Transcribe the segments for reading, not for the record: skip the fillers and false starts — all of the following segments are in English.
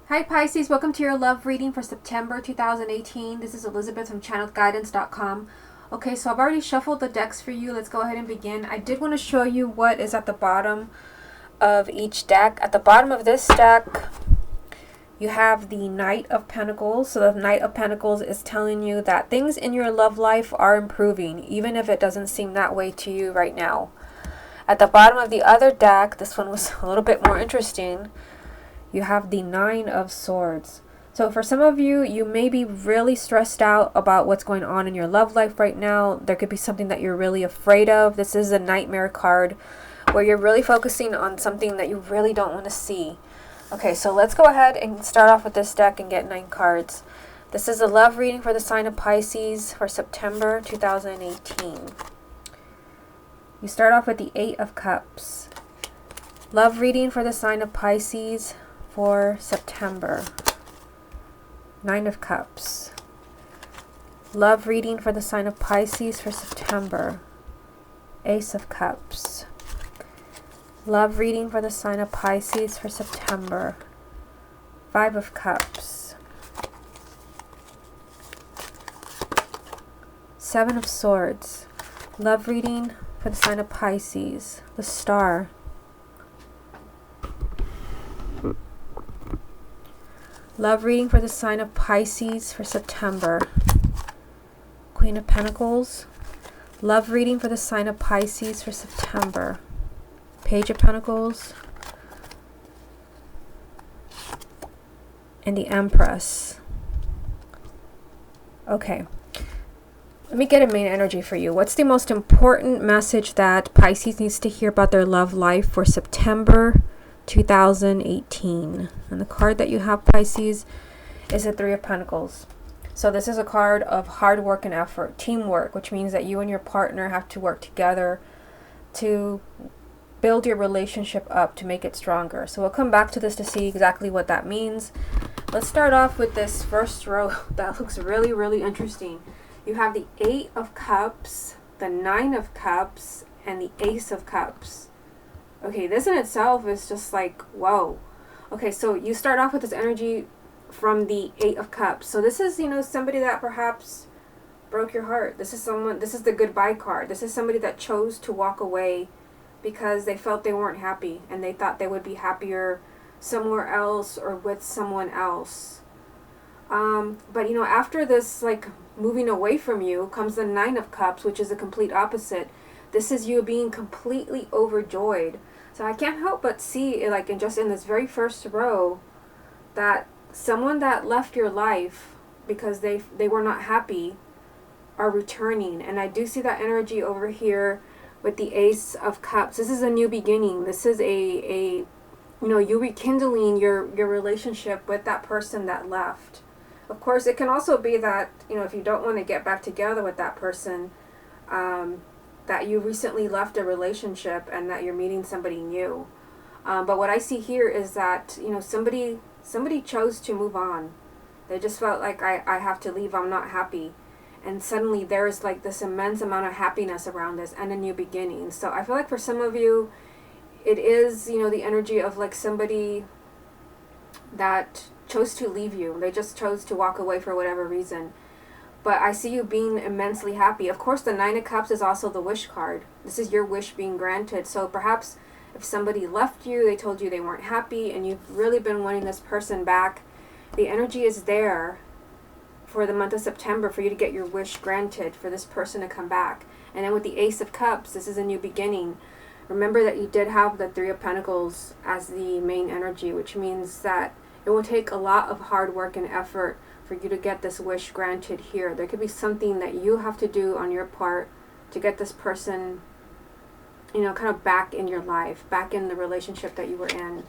Hi Pisces, welcome to your love reading for September 2018. This is Elizabeth from channelguidance.com. Okay, so I've already shuffled the decks for you. Let's go ahead and begin. I did want to show you what is at the bottom of each deck. At the bottom of this deck, you have the Knight of Pentacles. So the Knight of Pentacles is telling you that things in your love life are improving, even if it doesn't seem that way to you right now. At the bottom of the other deck, this one was a little bit more interesting. You have the Nine of Swords. So for some of you, you may be really stressed out about what's going on in your love life right now. There could be something that you're really afraid of. This is a nightmare card where you're really focusing on something that you really don't want to see. Okay, so let's go ahead and start off with this deck and get 9 cards. This is a love reading for the sign of Pisces for September 2018. You start off with the 8 of Cups. Love reading for the sign of Pisces for September. 9 of Cups. Love reading for the sign of Pisces for September. Ace of Cups. Love reading for the sign of Pisces for September. 5 of Cups. 7 of Swords. Love reading for the sign of Pisces. The Star. Love reading for the sign of Pisces for September. Queen of Pentacles. Love reading for the sign of Pisces for September. Page of Pentacles. And the Empress. Okay. Let me get a main energy for you. What's the most important message that Pisces needs to hear about their love life for September 2018? And the card that you have, Pisces, is a 3 of Pentacles. So this is a card of hard work and effort, teamwork, which means that you and your partner have to work together to build your relationship up, to make it stronger. So we'll come back to this to see exactly what that means. Let's start off with this first row that looks really, really interesting. You have the 8 of Cups, the 9 of Cups, and the Ace of Cups. Okay, this in itself is just like, whoa. Okay, so you start off with this energy from the 8 of Cups. So this is, somebody that perhaps broke your heart. This is the goodbye card. This is somebody that chose to walk away because they felt they weren't happy and they thought they would be happier somewhere else or with someone else. But after this, like, moving away from you comes the 9 of Cups, which is the complete opposite. This is you being completely overjoyed. So I can't help but see, like, in this very first row, that someone that left your life because they were not happy are returning. And I do see that energy over here with the Ace of Cups. This is a new beginning. This is you rekindling your relationship with that person that left. Of course, it can also be that, if you don't want to get back together with that person, that you recently left a relationship and that you're meeting somebody new. But what I see here is that, somebody chose to move on. They just felt like, I have to leave, I'm not happy. And suddenly there's like this immense amount of happiness around this and a new beginning. So I feel like for some of you, it is, the energy of like somebody that chose to leave you. They just chose to walk away for whatever reason. But I see you being immensely happy. Of course, the 9 of Cups is also the wish card. This is your wish being granted. So perhaps if somebody left you, they told you they weren't happy, and you've really been wanting this person back, the energy is there for the month of September for you to get your wish granted, for this person to come back. And then with the Ace of Cups, this is a new beginning. Remember that you did have the 3 of Pentacles as the main energy, which means that it will take a lot of hard work and effort for you to get this wish granted here. There could be something that you have to do on your part to get this person, kind of back in your life, back in the relationship that you were in.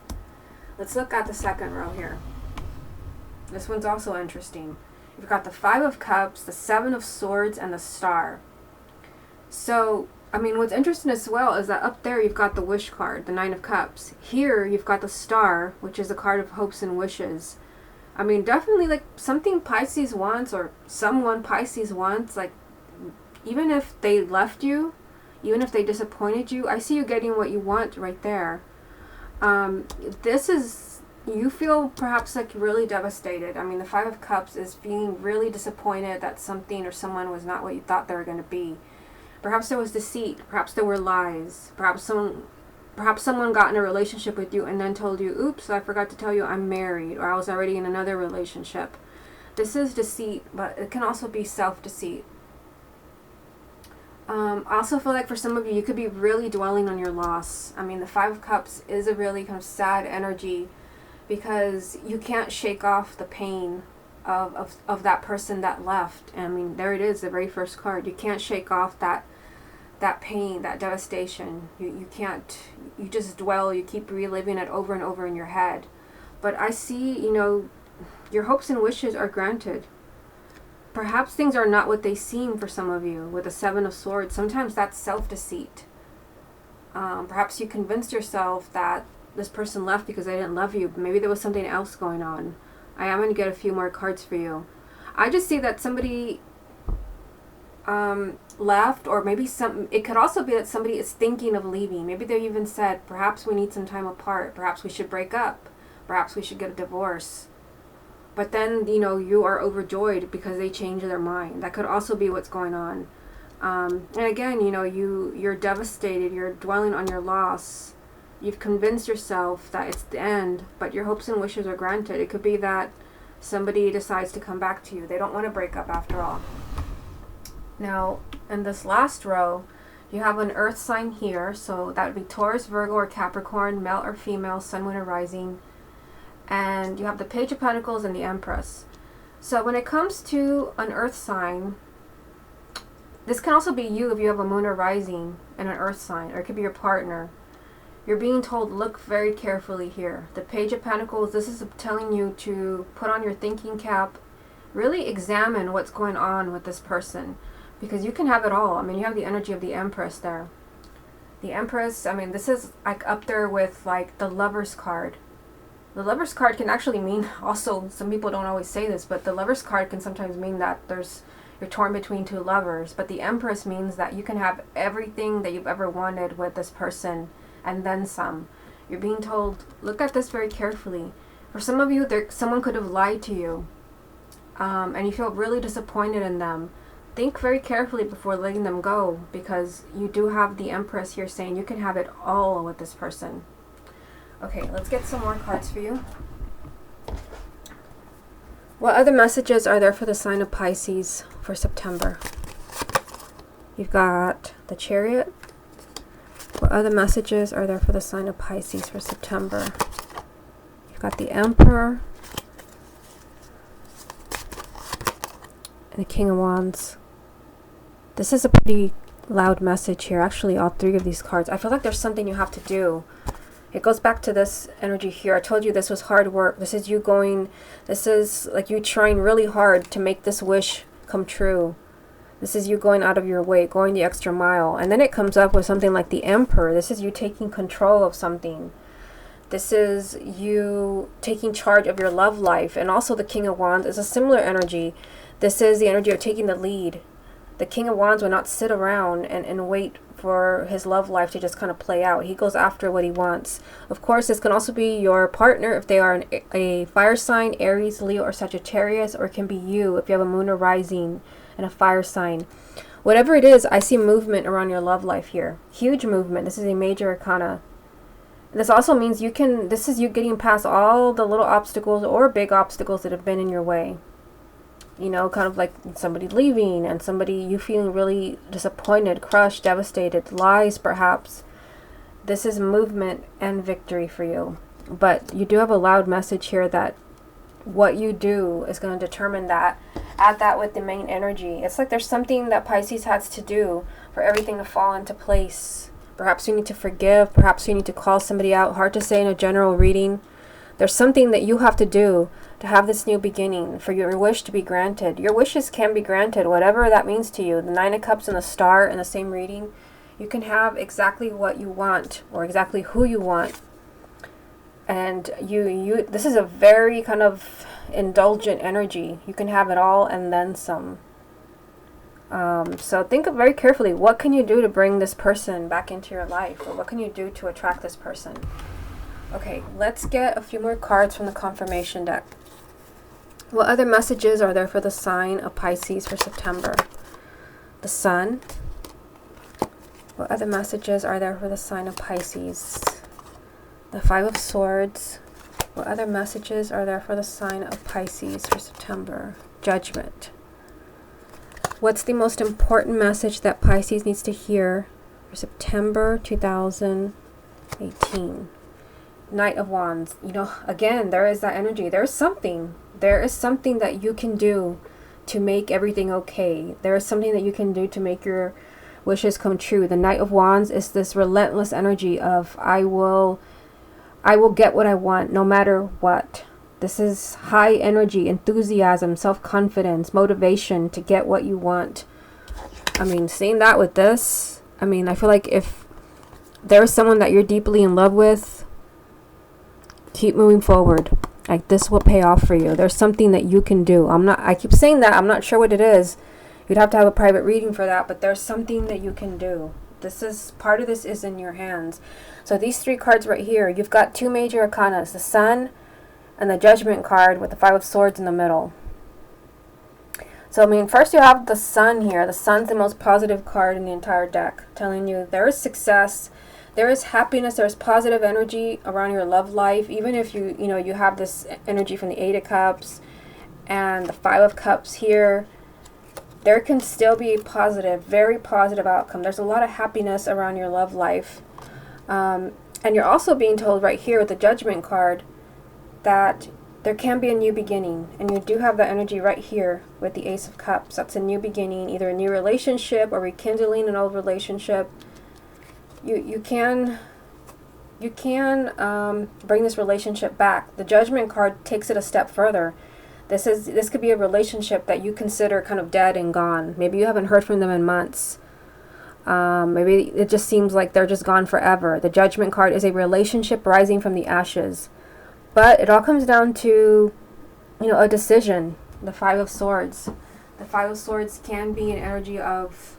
Let's look at the second row here. This one's also interesting. You've got the 5 of Cups, the 7 of Swords, and the Star. So, what's interesting as well is that up there you've got the wish card, the 9 of Cups. Here you've got the Star, which is a card of hopes and wishes. Definitely like something Pisces wants, or someone Pisces wants, like even if they left you, even if they disappointed you, I see you getting what you want right there. This is you feel perhaps like really devastated. I mean, the Five of Cups is feeling really disappointed that something or someone was not what you thought they were going to be. Perhaps there was deceit. Perhaps there were lies. Perhaps someone got in a relationship with you and then told you, oops, I forgot to tell you I'm married, or I was already in another relationship. This is deceit, but it can also be self-deceit. I also feel like for some of you, you could be really dwelling on your loss. I mean, the Five of Cups is a really kind of sad energy because you can't shake off the pain of that person that left. I mean, there it is, the very first card. You can't shake off that pain, that devastation. You can't, you just dwell, you keep reliving it over and over in your head. But I see, your hopes and wishes are granted. Perhaps things are not what they seem for some of you with the Seven of Swords. Sometimes that's self-deceit. Perhaps you convinced yourself that this person left because they didn't love you, but maybe there was something else going on. I am going to get a few more cards for you. I just see that somebody left, or maybe it could also be that somebody is thinking of leaving. Maybe they even said, perhaps we need some time apart. Perhaps we should break up. Perhaps we should get a divorce. But then, you are overjoyed because they changed their mind. That could also be what's going on. And again, you're devastated. You're dwelling on your loss. You've convinced yourself that it's the end, but your hopes and wishes are granted. It could be that somebody decides to come back to you. They don't want to break up after all. Now, in this last row, you have an earth sign here. So that would be Taurus, Virgo, or Capricorn, male or female, sun, moon, or rising. And you have the Page of Pentacles and the Empress. So when it comes to an earth sign, this can also be you if you have a moon or rising and an earth sign, or it could be your partner. You're being told, look very carefully here. The Page of Pentacles, this is telling you to put on your thinking cap, really examine what's going on with this person, because you can have it all. I mean, you have the energy of the Empress there. The Empress, I mean, this is like up there with like the Lover's card. The Lover's card can actually mean also, some people don't always say this, but the Lover's card can sometimes mean that you're torn between two lovers. But the Empress means that you can have everything that you've ever wanted with this person and then some. You're being told, look at this very carefully. For some of you, someone could have lied to you, and you feel really disappointed in them. Think very carefully before letting them go, because you do have the Empress here saying you can have it all with this person. Okay, let's get some more cards for you. What other messages are there for the sign of Pisces for September? You've got the Chariot. What other messages are there for the sign of Pisces for September? You've got the Emperor and the King of Wands. This is a pretty loud message here. Actually, all three of these cards. I feel like there's something you have to do. It goes back to this energy here. I told you this was hard work. This is like you trying really hard to make this wish come true. This is you going out of your way, going the extra mile. And then it comes up with something like the Emperor. This is you taking control of something. This is you taking charge of your love life. And also the King of Wands is a similar energy. This is the energy of taking the lead. The King of Wands will not sit around and wait for his love life to just kind of play out. He goes after what he wants. Of course, this can also be your partner if they are a fire sign, Aries, Leo, or Sagittarius, or it can be you if you have a moon or rising and a fire sign. Whatever it is, I see movement around your love life here. Huge movement. This is a major arcana. This also means this is you getting past all the little obstacles or big obstacles that have been in your way. Kind of like somebody leaving and you feeling really disappointed, crushed, devastated, lies perhaps. This is movement and victory for you. But you do have a loud message here that what you do is going to determine that. Add that with the main energy. It's like there's something that Pisces has to do for everything to fall into place. Perhaps you need to forgive. Perhaps you need to call somebody out. Hard to say in a general reading. There's something that you have to do to have this new beginning, for your wish to be granted. Your wishes can be granted, whatever that means to you. The Nine of Cups and the Star in the same reading. You can have exactly what you want, or exactly who you want. And this is a very kind of indulgent energy. You can have it all and then some. So think very carefully. What can you do to bring this person back into your life? Or what can you do to attract this person? Okay, let's get a few more cards from the confirmation deck. What other messages are there for the sign of Pisces for September? The Sun. What other messages are there for the sign of Pisces? The Five of Swords. What other messages are there for the sign of Pisces for September? Judgment. What's the most important message that Pisces needs to hear for September 2018? Knight of Wands. You know, again, there is that energy. There's something. There is something that you can do to make everything okay. There is something that you can do to make your wishes come true. The Knight of Wands is this relentless energy of I will get what I want no matter what. This is high energy, enthusiasm, self-confidence, motivation to get what you want. I mean, seeing that with this, I mean, I feel like if there's someone that you're deeply in love with, keep moving forward. Like, this will pay off for you. There's something that you can do. I keep saying that. I'm not sure what it is. You'd have to have a private reading for that, but there's something that you can do. Part of this is in your hands. So these three cards right here, you've got two major arcanas, the Sun and the Judgment card with the Five of Swords in the middle. So, I mean, first you have the Sun here. The Sun's the most positive card in the entire deck, telling you there is success, there is happiness, there's positive energy around your love life. Even if you have this energy from the Eight of Cups and the Five of Cups here, there can still be a positive, very positive outcome. There's a lot of happiness around your love life. And you're also being told right here with the Judgment card that there can be a new beginning. And you do have that energy right here with the Ace of Cups. That's a new beginning, either a new relationship or rekindling an old relationship. You can bring this relationship back. The Judgment card takes it a step further. This could be a relationship that you consider kind of dead and gone. Maybe you haven't heard from them in months. Maybe it just seems like they're just gone forever. The Judgment card is a relationship rising from the ashes. But it all comes down to, a decision. The Five of Swords. The Five of Swords can be an energy of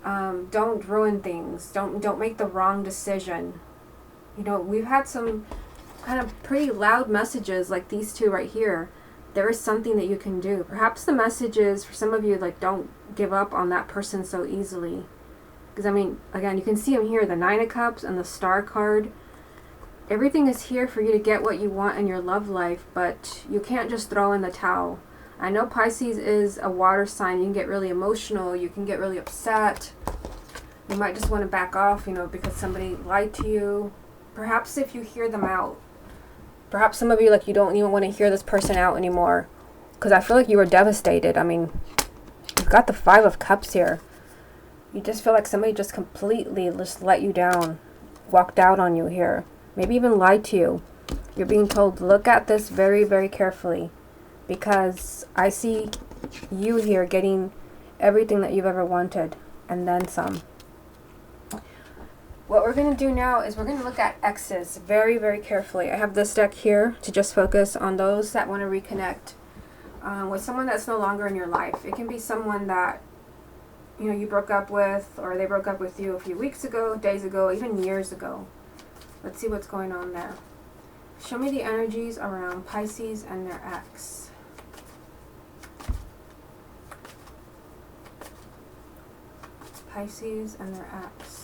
don't ruin things. Don't make the wrong decision. We've had some kind of pretty loud messages like these two right here. There is something that you can do. Perhaps the message is, for some of you, like, don't give up on that person so easily. Because, I mean, again, you can see them here, the Nine of Cups and the Star card. Everything is here for you to get what you want in your love life, but you can't just throw in the towel. I know Pisces is a water sign. You can get really emotional. You can get really upset. You might just want to back off, because somebody lied to you. Perhaps if you hear them out. Perhaps some of you, like, you don't even want to hear this person out anymore. Because I feel like you were devastated. I mean, you've got the Five of Cups here. You just feel like somebody just completely just let you down. Walked out on you here. Maybe even lied to you. You're being told, look at this very, very carefully. Because I see you here getting everything that you've ever wanted. And then some. What we're going to do now is we're going to look at exes very, very carefully. I have this deck here to just focus on those that want to reconnect with someone that's no longer in your life. It can be someone that, you broke up with, or they broke up with you a few weeks ago, days ago, even years ago. Let's see what's going on there. Show me the energies around Pisces and their ex. Pisces and their ex.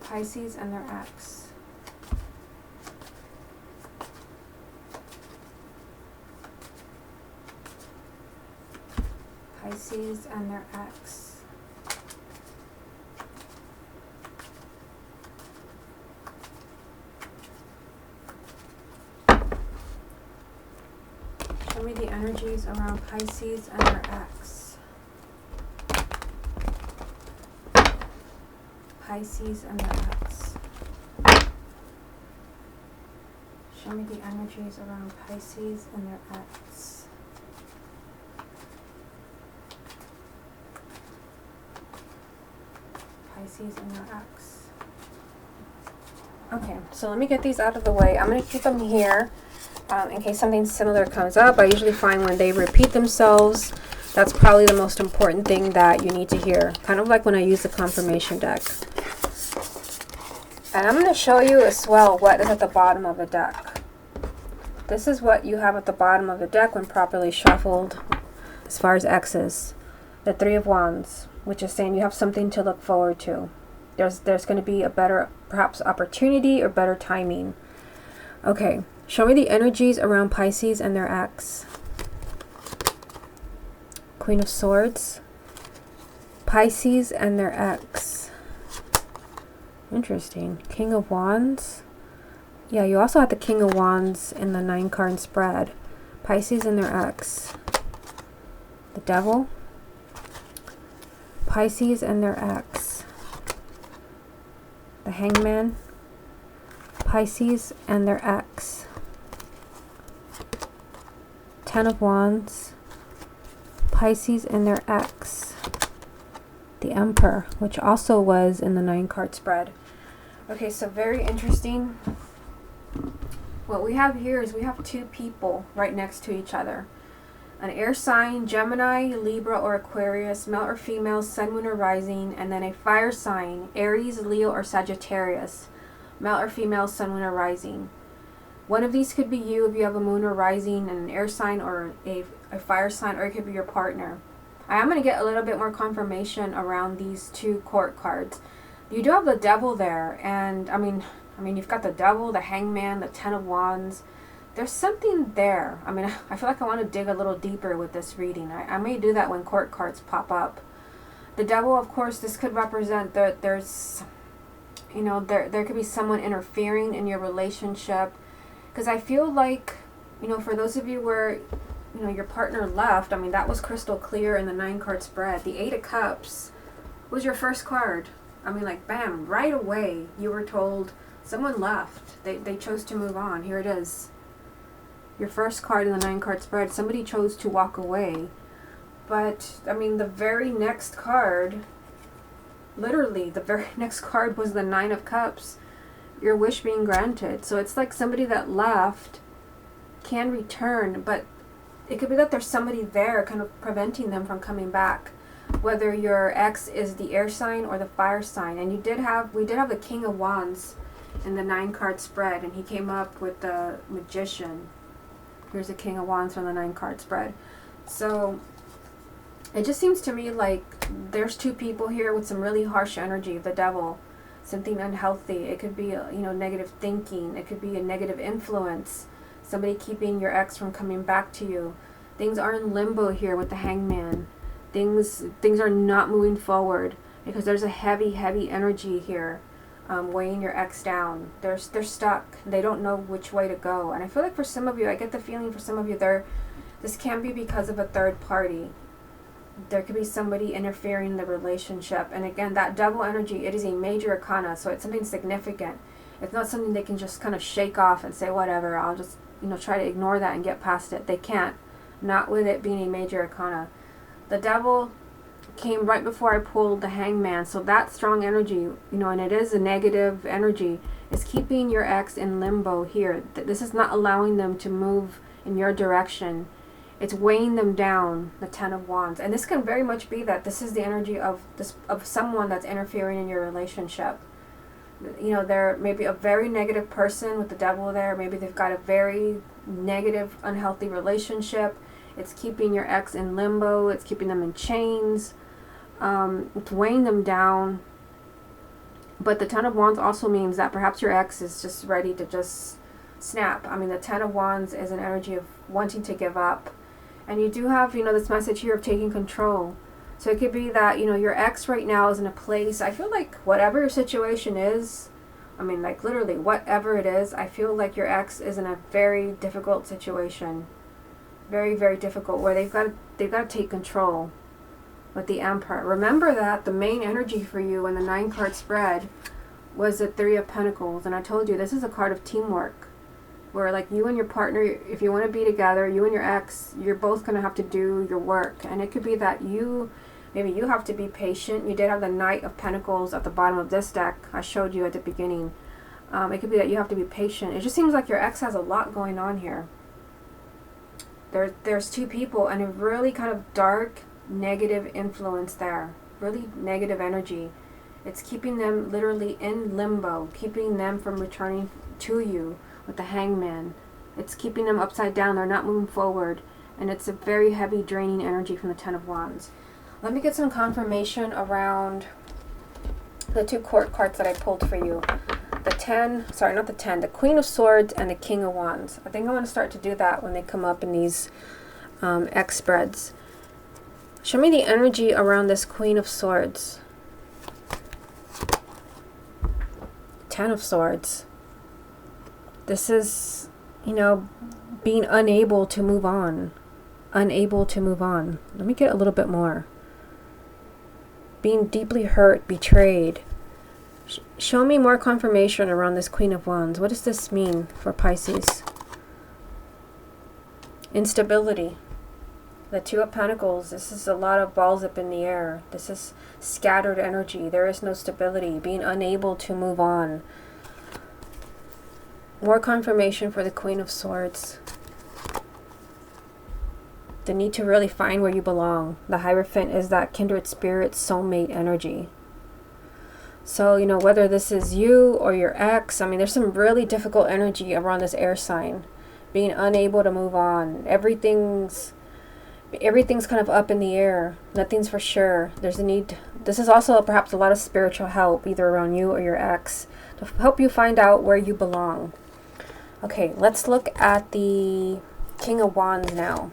Pisces and their ex. Pisces and their ex. Show me the energies around Pisces and their ex. Pisces and their ex. Show me the energies around Pisces and their ex. Pisces and their ex. Okay, so let me get these out of the way. I'm going to keep them here in case something similar comes up. I usually find when they repeat themselves, That's probably the most important thing that you need to hear. Kind of like when I use the confirmation deck. And I'm going to show you as well what is at the bottom of the deck. This is what you have at the bottom of the deck when properly shuffled as far as X's. The Three of Wands, which is saying you have something to look forward to. There's going to be a better, perhaps, opportunity or better timing. Okay, show me the energies around Pisces and their ex. Queen of Swords. Pisces and their ex. Interesting. King of Wands. Yeah, you also have the King of Wands in the 9-card spread. Pisces and their ex. The Devil. Pisces and their ex. The Hangman. Pisces and their ex. Ten of Wands. Pisces and their ex. The Emperor, which also was in the 9-card spread. Okay, so very interesting. What we have here is we have two people right next to each other. An air sign, Gemini, Libra, or Aquarius, male or female, sun, moon, or rising, and then a fire sign, Aries, Leo, or Sagittarius, male or female, sun, moon, or rising. One of these could be you if you have a moon or rising and an air sign or a fire sign, or it could be your partner. I am going to get a little bit more confirmation around these two court cards. You do have the Devil there, and I mean you've got the Devil, the Hangman, the Ten of Wands. There's something there. I mean, I feel like I want to dig a little deeper with this reading. I may do that when court cards pop up. The Devil, of course, this could represent that there's, there could be someone interfering in your relationship. Because I feel like, for those of you where, your partner left, I mean, that was crystal clear in the 9-card spread. The 8 of Cups was your first card. I mean, like, bam, right away, you were told someone left. They chose to move on. Here it is. Your first card in the 9-card spread. Somebody chose to walk away. But, I mean, the very next card, literally, the very next card was the 9 of Cups. Your wish being granted. So it's like somebody that left can return, but it could be that there's somebody there kind of preventing them from coming back. Whether your ex is the air sign or the fire sign. And we did have the King of Wands in the 9-card spread, and he came up with the Magician. Here's the King of Wands from the 9-card spread. So it just seems to me like there's two people here with some really harsh energy. The Devil, something unhealthy. It could be negative thinking. It could be a negative influence. Somebody keeping your ex from coming back to you. Things are in limbo here with the Hangman. Things are not moving forward because there's a heavy energy here. Weighing your ex down. They're stuck. They don't know which way to go. And I feel like for some of you, I get the feeling for some of you this can be because of a third party. There could be somebody interfering in the relationship. And again, that Devil energy, it is a major arcana, so it's something significant. It's not something they can just kind of shake off and say, whatever, I'll just try to ignore that and get past it. They can't. Not with it being a major arcana. The Devil came right before I pulled the Hangman, so that strong energy, and it is a negative energy, is keeping your ex in limbo here. This is not allowing them to move in your direction. It's weighing them down, the Ten of Wands. And this can very much be that this is the energy of someone that's interfering in your relationship. There may be a very negative person with the Devil there. Maybe they've got a very negative, unhealthy relationship. It's keeping your ex in limbo. It's keeping them in chains. It's weighing them down. But the Ten of Wands also means that perhaps your ex is just ready to just snap. I mean, the Ten of Wands is an energy of wanting to give up. And you do have, this message here of taking control. So it could be that, your ex right now is in a place, I feel like whatever your situation is, I mean, like literally whatever it is, I feel like your ex is in a very difficult situation. Very, very difficult, where they've got to take control with the Emperor. Remember that the main energy for you in the 9-card spread was the Three of Pentacles. And I told you, this is a card of teamwork. Where like you and your partner, if you want to be together, you and your ex, you're both going to have to do your work. And it could be that maybe you have to be patient. You did have the Knight of Pentacles at the bottom of this deck. I showed you at the beginning. It could be that you have to be patient. It just seems like your ex has a lot going on here. There's two people, and a really kind of dark, negative influence there, really negative energy. It's keeping them literally in limbo, keeping them from returning to you with the Hangman. It's keeping them upside down. They're not moving forward. And it's a very heavy, draining energy from the Ten of Wands. Let me get some confirmation around the 2 court cards that I pulled for you. The Queen of Swords and the King of Wands. I think I'm going to start to do that when they come up in these X spreads. Show me the energy around this Queen of Swords. Ten of Swords. This is, being unable to move on. Unable to move on. Let me get a little bit more. Being deeply hurt, betrayed. Show me more confirmation around this Queen of Wands. What does this mean for Pisces? Instability. The 2 of Pentacles. This is a lot of balls up in the air. This is scattered energy. There is no stability. Being unable to move on. More confirmation for the Queen of Swords. The need to really find where you belong. The Hierophant is that kindred spirit, soulmate energy. So, whether this is you or your ex, there's some really difficult energy around this air sign. Being unable to move on. Everything's kind of up in the air. Nothing's for sure. There's a need. This is also perhaps a lot of spiritual help, either around you or your ex, to help you find out where you belong. Okay, let's look at the King of Wands now.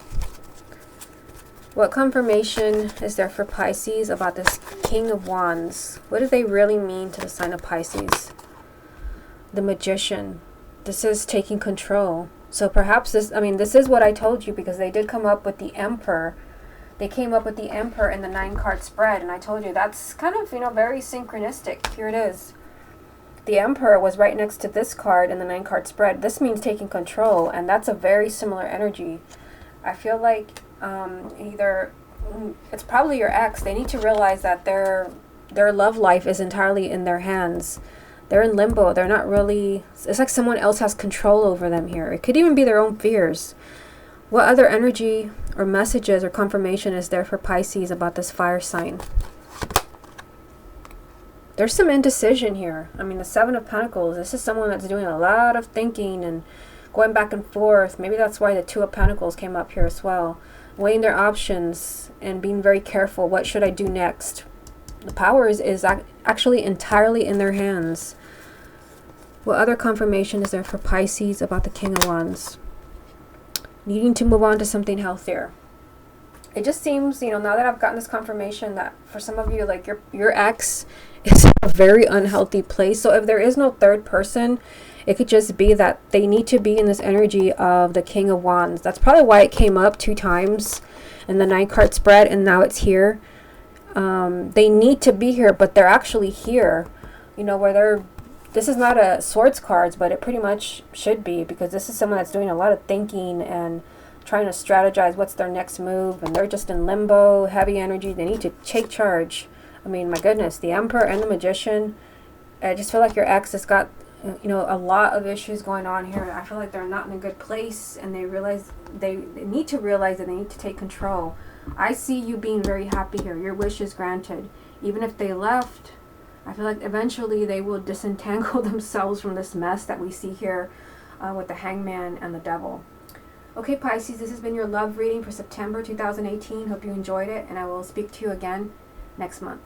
What confirmation is there for Pisces about this King of Wands? What do they really mean to the sign of Pisces? The Magician. This is taking control. So perhaps this is what I told you, because they did come up with the Emperor. They came up with the Emperor in the 9-card spread, and I told you that's kind of, very synchronistic. Here it is. The Emperor was right next to this card in the 9-card spread. This means taking control, and that's a very similar energy. I feel like either it's probably your ex. They need to realize that their love life is entirely in their hands. They're in limbo. They're not really, it's like someone else has control over them here. It could even be their own fears. What other energy or messages or confirmation is there for Pisces about this fire sign? There's some indecision here. The 7 of Pentacles, this is someone that's doing a lot of thinking and going back and forth. Maybe that's why the 2 of Pentacles came up here as well. Weighing their options and being very careful. What should I do next? The power is actually entirely in their hands. What other confirmation is there for Pisces about the King of Wands? Needing to move on to something healthier. It just seems, now that I've gotten this confirmation, that for some of you, like your ex is in a very unhealthy place. So if there is no third person, it could just be that they need to be in this energy of the King of Wands. That's probably why it came up 2 times in the 9-card spread, and now it's here. They need to be here, but they're actually here. This is not a swords cards, but it pretty much should be, because this is someone that's doing a lot of thinking and trying to strategize what's their next move, and they're just in limbo, heavy energy. They need to take charge. My goodness, the Emperor and the Magician. I just feel like your ex has got, a lot of issues going on here. I feel like they're not in a good place, and they need to realize that they need to take control. I see you being very happy here. Your wish is granted. Even if they left, I feel like eventually they will disentangle themselves from this mess that we see here with the Hangman and the Devil. Okay, Pisces, this has been your love reading for September 2018. Hope you enjoyed it, and I will speak to you again next month.